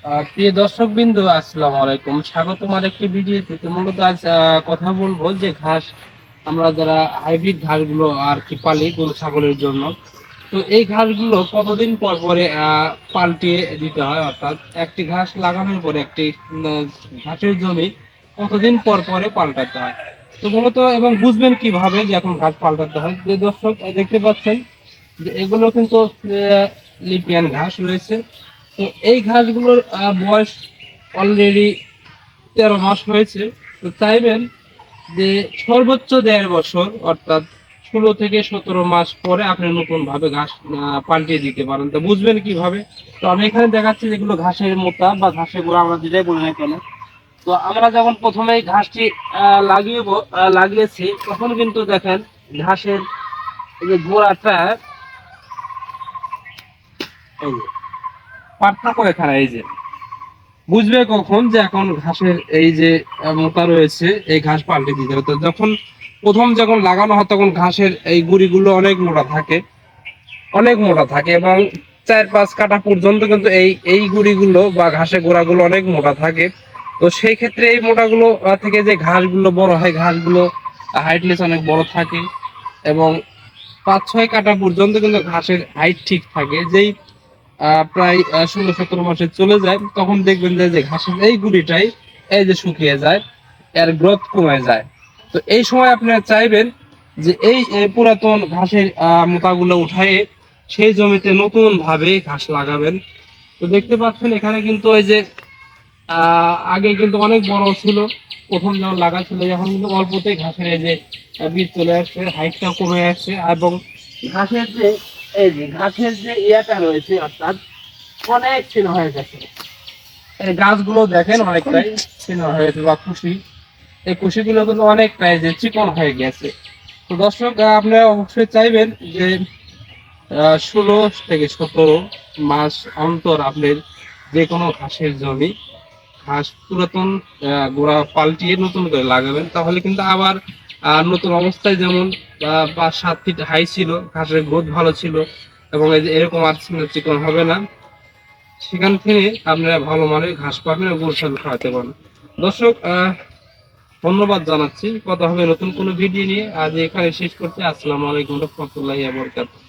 প্রিয় দর্শক বিন্দু, আসসালামু আলাইকুম। স্বাগতম আরেকটি ভিডিওতে। তো মূলত আজ কথা বলবো যে ঘাস, আমরা যারা হাইব্রিড ঘাসগুলো আর কি পালি গরু ছাগলের জন্য, তো এই ঘাসগুলো কতদিন পর পরে পাল্টিয়ে দিতে হয়, অর্থাৎ একটি ঘাস লাগানোর পরে একটি আহ, ঘাসের জমি কতদিন পর পরে পাল্টাতে হয়। তো মূলত এবং বুঝবেন কিভাবে যে এখন ঘাস পাল্টাতে হয়। যে দর্শক দেখতে পাচ্ছেন যে এগুলো কিন্তু লিপিয়ান ঘাস রয়েছে। তো এই ঘাসগুলোর বয়স অলরেডি 13 মাস হয়েছে। তো চাইবেন যে সর্বোচ্চ 1.5 বছর, অর্থাৎ 16 থেকে 17 মাস পরে আপনি নতুন ভাবে ঘাস পাল্টিয়ে দিতে পারেন। তো বুঝবেন কিভাবে? তো আমি এখানে দেখাচ্ছি যেগুলো ঘাসের মোতা বা ঘাসের গোড়া, আমরা যেটাই বলি না কেন। তো আমরা যখন প্রথমে এই ঘাসটি লাগিয়েছি, তখন কিন্তু দেখেন ঘাসের এই যে গোড়াটা, এই যে পার্থক্য এখানে, এই যে বুঝবে কখন যে এখন ঘাসের এই যে মোটা রয়েছে, এই ঘাস পাল্টে দিতে হবে। তো যখন লাগানো হয় তখন ঘাসের এই গুড়িগুলো অনেক মোটা থাকে এবং 4-5 কাঠা পর্যন্ত কিন্তু এই গুড়িগুলো বা ঘাসের গোড়াগুলো অনেক মোটা থাকে। তো সেই ক্ষেত্রে এই মোটাগুলো থেকে যে ঘাসগুলো বড় হয়, ঘাসগুলো হাইটনেস অনেক বড় থাকে এবং 5-6 কাঠা পর্যন্ত কিন্তু ঘাসের হাইট ঠিক থাকে। যেই প্রায় 16-17 মাসে চলে যায়, তখন দেখবেন যে ঘাসের এই গুড়িটাই এই যে শুকিয়ে যায়, এর গ্রোথ কমে যায়। তো এই সময় আপনারা চাইবেন যে এই পুরাতন ঘাসের মোটাগুলো উঠায়ে সেই জমিতে নতুন ভাবে ঘাস লাগাবেন। তো দেখতে পাচ্ছেন এখানে কিন্তু এই যে আগে কিন্তু অনেক বড় ছিল, প্রথম যখন লাগাচ্ছিল, এখন কিন্তু অল্পতেই ঘাসের এই যে বীজ চলে আসছে, হাইটটাও কমে আসছে এবং ঘাসের যে ঘাসের যে ইয়াটা রয়েছে, অর্থাৎ অনেক ছিল হয়ে গেছে। এই গাছগুলো দেখেন অনেকটাই ছিল হয়েছে বা খুশি, এই কুশিগুলো কিন্তু অনেকটাই যে চিকন হয়ে গেছে। তো দর্শক, আপনারা অবশ্যই চাইবেন যে 16 থেকে 17 মাস অন্তর আপনার যে কোনো ঘাসের জমি, ঘাস পুরাতন গোড়া পাল্টিয়ে নতুন করে লাগাবেন। তাহলে কিন্তু আবার নতুন অবস্থায়, যেমন 5-7 ফিট হাই ছিল, ঘাসের গ্রোথ ভালো ছিল এবং এই যে এরকম আর চিকন হবে না, সেখান থেকে আপনারা ভালো মানের ঘাস পাবেন এবং গরু ছাগল খাওয়াতে পারেন। দর্শক, ধন্যবাদ জানাচ্ছি। কথা হবে নতুন কোনো ভিডিও নিয়ে। আজ এখানে শেষ করছি। আসসালামু আলাইকুম রহমতুল্লাহি ওয়া বারাকাতুহু।